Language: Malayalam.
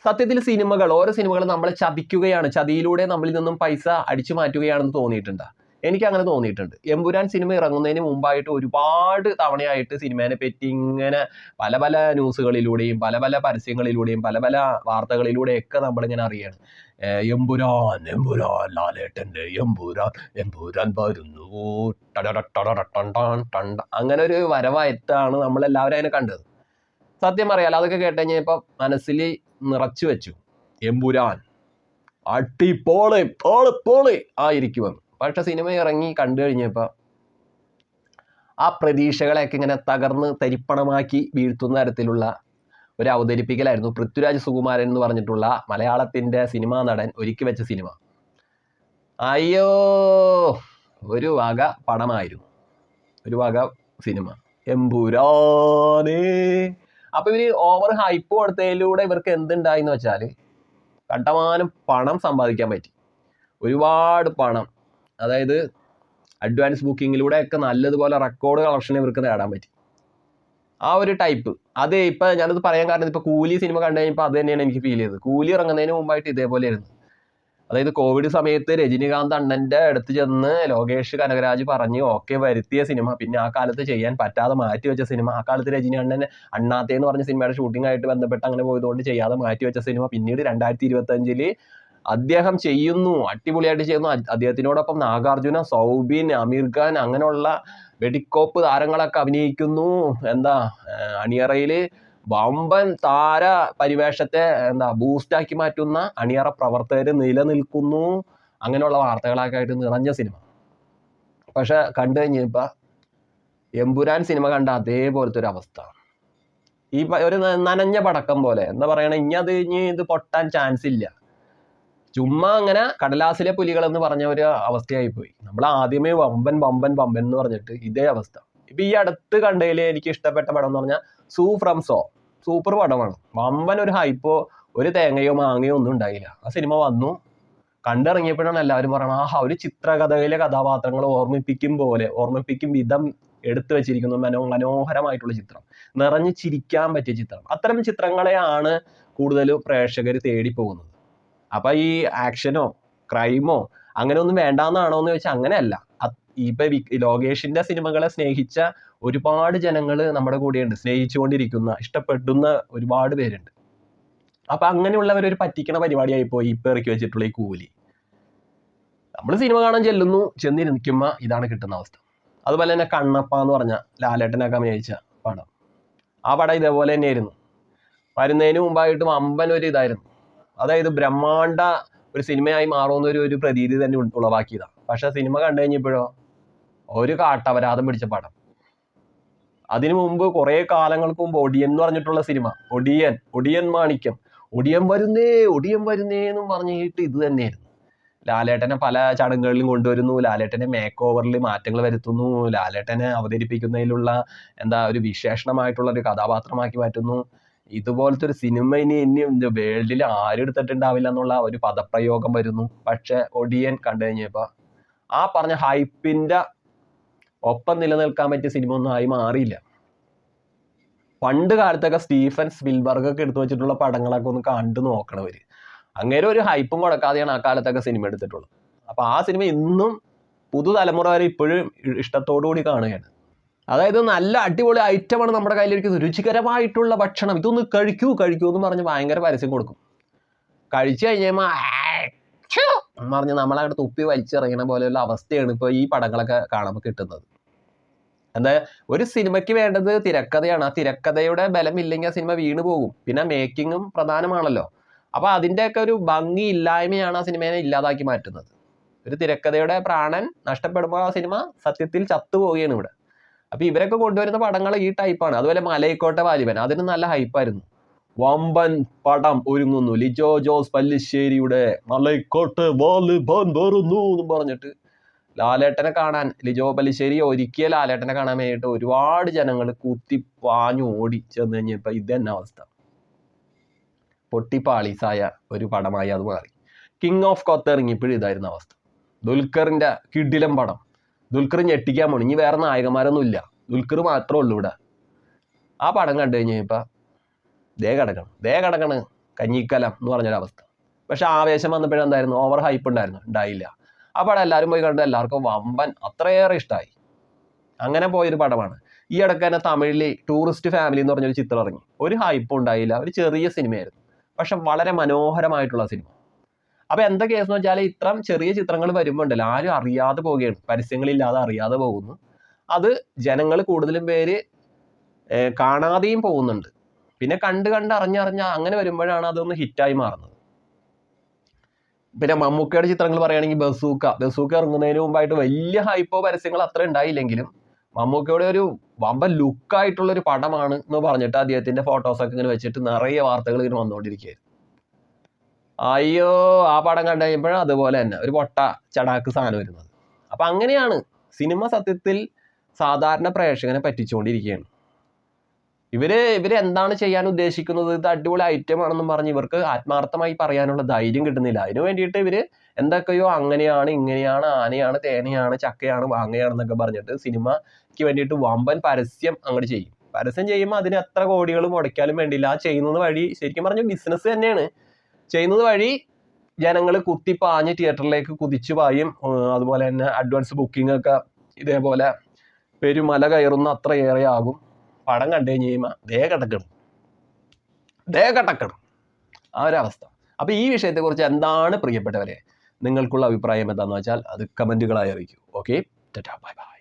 സത്യത്തിൽ ഓരോ സിനിമകൾ നമ്മളെ ചതിക്കുകയാണ്, ചതിയിലൂടെ നമ്മളിൽ നിന്നും പൈസ അടിച്ചു മാറ്റുകയാണെന്ന് തോന്നിയിട്ടുണ്ട്. എനിക്ക് അങ്ങനെ തോന്നിയിട്ടുണ്ട്. എമ്പുരാൻ സിനിമ ഇറങ്ങുന്നതിന് മുമ്പായിട്ട് ഒരുപാട് തവണയായിട്ട് സിനിമേനെ പറ്റി ഇങ്ങനെ പല പല ന്യൂസുകളിലൂടെയും പല പല പരസ്യങ്ങളിലൂടെയും പല പല വാർത്തകളിലൂടെയൊക്കെ നമ്മളിങ്ങനെ അറിയാണ്. എമ്പുരാൻ ലാലേട്ടൻ്റെ എമ്പുരാൻ വരുന്നു അങ്ങനെ ഒരു വരവായിട്ടാണ് നമ്മളെല്ലാവരും അതിനെ കണ്ടത്. സത്യം പറയാലോ, അതൊക്കെ കേട്ട് കഴിഞ്ഞപ്പോൾ മനസ്സിൽ നിറച്ചു വെച്ചു എമ്പുരാൻ അടിപൊളി പൊളി ആയിരിക്കുമെന്ന്. പക്ഷെ സിനിമ ഇറങ്ങി കണ്ടു കഴിഞ്ഞപ്പോൾ ആ പ്രതീക്ഷകളെയൊക്കെ ഇങ്ങനെ തകർന്ന് തരിപ്പണമാക്കി വീഴ്ത്തുന്ന തരത്തിലുള്ള ഒരു അവതരിപ്പിക്കലായിരുന്നു പൃഥ്വിരാജ് സുകുമാരൻ എന്ന് പറഞ്ഞിട്ടുള്ള മലയാളത്തിൻ്റെ സിനിമാ നടൻ ഒരുക്കി വെച്ച സിനിമ. അയ്യോ, ഒരു വക പടമായിരുന്നു, ഒരു വക സിനിമ എമ്പുരാനേ. അപ്പൊ ഇവര് ഓവർ ഹൈപ്പ് കൊടുത്തതിലൂടെ ഇവർക്ക് എന്തുണ്ടായിന്ന് വെച്ചാൽ കണ്ടമാനം പണം സമ്പാദിക്കാൻ പറ്റി, ഒരുപാട് പണം. അതായത് അഡ്വാൻസ് ബുക്കിങ്ങിലൂടെ ഒക്കെ നല്ലതുപോലെ റെക്കോർഡ് കളക്ഷൻ ഇവർക്ക് നേടാൻ പറ്റി. ആ ഒരു ടൈപ്പ് അത് ഇപ്പം ഞാനത് പറയാൻ കാരണം ഇപ്പം കൂലി സിനിമ കണ്ടു കഴിഞ്ഞപ്പോൾ അത് തന്നെയാണ് എനിക്ക് ഫീൽ ചെയ്തത്. കൂലി ഇറങ്ങുന്നതിന് മുമ്പായിട്ട് ഇതേപോലെയായിരുന്നു. അതായത് കോവിഡ് സമയത്ത് രജനികാന്ത് അണ്ണൻ്റെ അടുത്ത് ചെന്ന് ലോകേഷ് കനകരാജ് പറഞ്ഞ് ഓക്കെ വരുത്തിയ സിനിമ, പിന്നെ ആ കാലത്ത് ചെയ്യാൻ പറ്റാതെ മാറ്റി വെച്ച സിനിമ. ആ കാലത്ത് രജനി അണ്ണൻ അണ്ണാത്തെ എന്ന് പറഞ്ഞ സിനിമയുടെ ഷൂട്ടിംഗ് ആയിട്ട് ബന്ധപ്പെട്ട് അങ്ങനെ പോയതുകൊണ്ട് ചെയ്യാതെ മാറ്റി വെച്ച സിനിമ പിന്നീട് 2025 അദ്ദേഹം ചെയ്യുന്നു, അടിപൊളിയായിട്ട് ചെയ്യുന്നു. അദ്ദേഹത്തിനോടൊപ്പം നാഗാർജുന, സൗബിൻ, അമീർ ഖാൻ അങ്ങനെയുള്ള വെടിക്കോപ്പ് താരങ്ങളൊക്കെ അഭിനയിക്കുന്നു. അണിയറയിൽ വമ്പൻ താര പരിവേഷത്തെ ബൂസ്റ്റാക്കി മാറ്റുന്ന അണിയറ പ്രവർത്തകർ നിലനിൽക്കുന്നു. അങ്ങനെയുള്ള വാർത്തകളൊക്കെ ആയിട്ട് നിറഞ്ഞ സിനിമ. പക്ഷെ കണ്ടു കഴിഞ്ഞപ്പോൾ എമ്പുരാൻ സിനിമ കണ്ട അതേപോലത്തെ ഒരു അവസ്ഥ. ഈ ഒരു നനഞ്ഞ പടക്കം പോലെ എന്താ പറയണ, ഇത് പൊട്ടാൻ ചാൻസ് ഇല്ല. ചുമ്മാ അങ്ങനെ കടലാസിലെ പുലികൾ എന്ന് പറഞ്ഞ ഒരു അവസ്ഥയായി പോയി. നമ്മൾ ആദ്യമേ വമ്പൻ വമ്പൻ വമ്പൻ എന്ന് പറഞ്ഞിട്ട് ഇതേ അവസ്ഥ. ഇപ്പൊ ഈ അടുത്ത് കണ്ടതിൽ എനിക്ക് ഇഷ്ടപ്പെട്ട പടം എന്ന് പറഞ്ഞാൽ ഫ്രം സോ, സൂപ്പർ പടമാണ്. വമ്പൻ ഒരു ഹൈപ്പോ ഒരു തേങ്ങയോ മാങ്ങയോ ഒന്നും ഉണ്ടായില്ല. ആ സിനിമ വന്നു, കണ്ടിറങ്ങിയപ്പോഴാണ് എല്ലാവരും പറയണം, ഒരു ചിത്രകഥയിലെ കഥാപാത്രങ്ങൾ ഓർമ്മിപ്പിക്കും വിധം എടുത്തു വെച്ചിരിക്കുന്നു. മനോഹരമായിട്ടുള്ള ചിത്രം, നിറഞ്ഞു ചിരിക്കാൻ പറ്റിയ ചിത്രം. അത്തരം ചിത്രങ്ങളെയാണ് കൂടുതൽ പ്രേക്ഷകർ തേടി പോകുന്നത്. അപ്പൊ ഈ ആക്ഷനോ ക്രൈമോ അങ്ങനെ ഒന്നും വേണ്ടാന്നാണോ എന്ന് ചോദിച്ചാൽ അങ്ങനെയല്ല. ഇപ്പൊ ലോകേഷിന്റെ സിനിമകളെ സ്നേഹിച്ച ഒരുപാട് ജനങ്ങൾ നമ്മുടെ കൂടെയുണ്ട്, സ്നേഹിച്ചുകൊണ്ടിരിക്കുന്ന ഇഷ്ടപ്പെടുന്ന ഒരുപാട് പേരുണ്ട്. അപ്പൊ അങ്ങനെയുള്ളവരൊരു പറ്റിക്കണ പരിപാടിയായി പോയി ഇപ്പൊ ഇറക്കി വെച്ചിട്ടുള്ള ഈ കൂലി. നമ്മൾ സിനിമ കാണാൻ ചെന്നിരിക്കുമ്പോൾ ഇതാണ് കിട്ടുന്ന അവസ്ഥ. അതുപോലെ തന്നെ കണ്ണപ്പ എന്ന് പറഞ്ഞ ലാലേട്ടനൊക്കെ അഭിനയിച്ച പടം, ആ പടം ഇതേപോലെ തന്നെയായിരുന്നു. വരുന്നതിന് മുമ്പായിട്ടും അമ്പൻ ഒരു ഇതായിരുന്നു. അതായത് ബ്രഹ്മാണ്ഡ ഒരു സിനിമയായി മാറുന്ന ഒരു പ്രതീതി തന്നെ ഉളവാക്കിയതാണ്. പക്ഷെ സിനിമ കണ്ടു കഴിഞ്ഞപ്പോഴോ ഒരു കാട്ടപരാധം പിടിച്ച പടം. അതിനു മുമ്പ് കുറെ കാലങ്ങൾക്ക് മുമ്പ് ഒടിയൻ എന്ന് പറഞ്ഞിട്ടുള്ള സിനിമ, ഒടിയൻ മാണിക്യം, ഒടിയൻ വരുന്നേ എന്നും പറഞ്ഞിട്ട് ഇത് തന്നെയായിരുന്നു. ലാലേട്ടനെ പല ചടങ്ങുകളിലും കൊണ്ടുവരുന്നു, ലാലേട്ടനെ മേക്ക് ഓവറിൽ മാറ്റങ്ങൾ വരുത്തുന്നു, ലാലേട്ടനെ അവതരിപ്പിക്കുന്നതിലുള്ള ഒരു വിശേഷണമായിട്ടുള്ള ഒരു കഥാപാത്രമാക്കി മാറ്റുന്നു. ഇതുപോലത്തെ ഒരു സിനിമ ഇനി വേൾഡിൽ ആരും എടുത്തിട്ടുണ്ടാവില്ല എന്നുള്ള ഒരു പദപ്രയോഗം വരുന്നു. പക്ഷെ ഒടിയൻ കണ്ടു കഴിഞ്ഞപ്പോൾ ആ പറഞ്ഞ ഹൈപ്പിന്റെ ഒപ്പം നിലനിൽക്കാൻ പറ്റിയ സിനിമ ഒന്നും ആയി മാറിയില്ല. പണ്ട് കാലത്തൊക്കെ സ്റ്റീഫൻ സ്പിൽബർഗ് ഒക്കെ എടുത്തു വെച്ചിട്ടുള്ള പടങ്ങളൊക്കെ ഒന്ന് കണ്ടു നോക്കണവര്. അങ്ങനെ ഒരു ഹൈപ്പും കൊടുക്കാതെയാണ് ആ കാലത്തൊക്കെ സിനിമ എടുത്തിട്ടുള്ളത്. അപ്പൊ ആ സിനിമ ഇന്നും പുതുതലമുറ വരെ ഇപ്പോഴും ഇഷ്ടത്തോടുകൂടി കാണുകയാണ്. അതായത് നല്ല അടിപൊളി ഐറ്റമാണ് നമ്മുടെ കയ്യിലിരിക്കുന്നത്, രുചികരമായിട്ടുള്ള ഭക്ഷണം, ഇതൊന്ന് കഴിക്കൂ എന്ന് പറഞ്ഞ് ഭയങ്കര പരസ്യം കൊടുക്കും. കഴിച്ചു കഴിഞ്ഞാൽ പറഞ്ഞ് നമ്മളങ്ങോട്ട് തുപ്പി വലിച്ചിറങ്ങുന്ന പോലെയുള്ള അവസ്ഥയാണ് ഇപ്പോൾ ഈ പടങ്ങളൊക്കെ കാണുമ്പോൾ കിട്ടുന്നത്. ഒരു സിനിമയ്ക്ക് വേണ്ടത് തിരക്കഥയാണ്. ആ തിരക്കഥയുടെ ബലമില്ലെങ്കിൽ ആ സിനിമ വീണ് പോകും. പിന്നെ മേക്കിങ്ങും പ്രധാനമാണല്ലോ. അപ്പൊ അതിൻ്റെയൊക്കെ ഒരു ഭംഗി ഇല്ലായ്മയാണ് ആ സിനിമയെ ഇല്ലാതാക്കി മാറ്റുന്നത്. ഒരു തിരക്കഥയുടെ പ്രാണൻ നഷ്ടപ്പെടുമ്പോൾ ആ സിനിമ സത്യത്തിൽ ചത്തുപോവുകയാണ് ഇവിടെ. അപ്പൊ ഇവരൊക്കെ കൊണ്ടുവരുന്ന പടങ്ങൾ ഈ ടൈപ്പാണ്. അതുപോലെ മലൈക്കോട്ടെ വാലിബൻ, അതിന് നല്ല ഹൈപ്പായിരുന്നു. വമ്പൻ പടം ഒരുങ്ങുന്നു, ലിജോ ജോസ് പല്ലിശ്ശേരിയുടെ മലൈക്കോട്ടെ വാലിബൻ വരുന്നു എന്ന് പറഞ്ഞിട്ട് ലാലേട്ടനെ കാണാൻ, ലിജോ പല്ലിശ്ശേരി ഒരുക്കിയ ലാലേട്ടനെ കാണാൻ വേണ്ടിയിട്ട് ഒരുപാട് ജനങ്ങൾ കുത്തിപ്പാഞ്ഞു ഓടി ചെന്ന് കഴിഞ്ഞപ്പോൾ ഇത് തന്നെ അവസ്ഥ. പൊട്ടിപ്പാളീസായ ഒരു പടമായി അത് മാറി. കിങ് ഓഫ് കൊത്ത് ഇറങ്ങിയപ്പോഴും ഇതായിരുന്നു അവസ്ഥ. ദുൽഖറിന്റെ കിടിലം പടം, ദുൽഖർ ഞെട്ടിക്കാൻ പോണു. ഇനി വേറെ നായകന്മാരൊന്നും ഇല്ല, ദുൽഖർ മാത്രമേ ഉള്ളൂ ഇവിടെ. ആ പടം കണ്ടു കഴിഞ്ഞപ്പോൾ ദേ കിടക്കണം കഞ്ഞിക്കലം എന്ന് പറഞ്ഞൊരവസ്ഥ. പക്ഷെ ആവേശം വന്നപ്പോഴെന്തായിരുന്നു, ഓവർ ഹൈപ്പ് ഉണ്ടായില്ല. ആ പടം എല്ലാവരും പോയി കണ്ട് എല്ലാവർക്കും വമ്പൻ അത്രയേറെ ഇഷ്ടമായി. അങ്ങനെ പോയൊരു പടമാണ്. ഈ ഇടയ്ക്ക് തന്നെ തമിഴിൽ ടൂറിസ്റ്റ് ഫാമിലി എന്ന് പറഞ്ഞൊരു ചിത്രം ഇറങ്ങി. ഒരു ഹൈപ്പും ഉണ്ടായില്ല, ഒരു ചെറിയ സിനിമയായിരുന്നു, പക്ഷെ വളരെ മനോഹരമായിട്ടുള്ള സിനിമ. അപ്പോൾ എന്താ കേസ് എന്ന് വെച്ചാൽ ഇത്തരം ചെറിയ ചിത്രങ്ങൾ വരുമ്പോൾ ഉണ്ടല്ലോ, ആരും അറിയാതെ പോവുകയാണ്, പരസ്യങ്ങളില്ലാതെ അറിയാതെ പോകുന്നു. അത് ജനങ്ങൾ കൂടുതലും പേര് കാണാതെയും പോകുന്നുണ്ട്. പിന്നെ കണ്ട് അറിഞ്ഞറിഞ്ഞ അങ്ങനെ വരുമ്പോഴാണ് അതൊന്ന് ഹിറ്റായി മാറുന്നത്. പിന്നെ മമ്മൂക്കയുടെ ചിത്രങ്ങൾ പറയുകയാണെങ്കിൽ ബസൂക്ക ഇറങ്ങുന്നതിന് മുമ്പായിട്ട് വലിയ ഹൈപ്പോ പരസ്യങ്ങൾ അത്ര ഉണ്ടായില്ലെങ്കിലും മമ്മൂക്കയുടെ ഒരു വമ്പൻ ലുക്കായിട്ടുള്ളൊരു പടമാണ് എന്ന് പറഞ്ഞിട്ട് അദ്ദേഹത്തിന്റെ ഫോട്ടോസൊക്കെ ഇങ്ങനെ വെച്ചിട്ട് നിറയെ വാർത്തകൾ ഇങ്ങനെ വന്നുകൊണ്ടിരിക്കുകയായിരുന്നു. അയ്യോ, ആ പടം കണ്ടു കഴിയുമ്പോഴും അതുപോലെ തന്നെ ഒരു പൊട്ട ചടാക്ക് സാധനം വരുന്നത്. അപ്പം അങ്ങനെയാണ് സിനിമ സത്യത്തിൽ സാധാരണ പ്രേക്ഷകനെ പറ്റിച്ചുകൊണ്ടിരിക്കുകയാണ്. ഇവര് എന്താണ് ചെയ്യാൻ ഉദ്ദേശിക്കുന്നത്, ഇത് അടിപൊളി ഐറ്റം ആണെന്നും പറഞ്ഞ് ഇവർക്ക് ആത്മാർത്ഥമായി പറയാനുള്ള ധൈര്യം കിട്ടുന്നില്ല. അതിനു വേണ്ടിയിട്ട് ഇവര് എന്തൊക്കെയോ അങ്ങനെയാണ് ഇങ്ങനെയാണ് ആനയാണ് തേനയാണ് ചക്കയാണ് മാങ്ങയാണെന്നൊക്കെ പറഞ്ഞിട്ട് സിനിമയ്ക്ക് വേണ്ടിയിട്ട് വമ്പൻ പരസ്യം അങ്ങോട്ട് ചെയ്യും. പരസ്യം ചെയ്യുമ്പോൾ അതിന് എത്ര കോടികൾ മുടക്കിയാലും വേണ്ടിയില്ല. ആ ചെയ്യുന്നത് വഴി ശരിക്കും പറഞ്ഞ ബിസിനസ് തന്നെയാണ്. ചെയ്യുന്നത് വഴി ജനങ്ങൾ കുത്തിപ്പാഞ്ഞ് തിയേറ്ററിലേക്ക് കുതിച്ചു പായും. അതുപോലെ തന്നെ അഡ്വാൻസ് ബുക്കിംഗ് ഒക്കെ ഇതേപോലെ പെരുമല കയറുന്ന അത്രയേറെ ആകും. പടം കണ്ടു കഴിഞ്ഞ് കഴിയുമ്പോൾ ദേ കട്ടക്കണം ആ ഒരവസ്ഥ. അപ്പോൾ ഈ വിഷയത്തെക്കുറിച്ച് എന്താണ് പ്രിയപ്പെട്ടവരെ നിങ്ങൾക്കുള്ള അഭിപ്രായം എന്താണെന്ന് വെച്ചാൽ അത് കമൻറ്റുകളായി അറിയിക്കൂ. Okay, Tata, bye bye.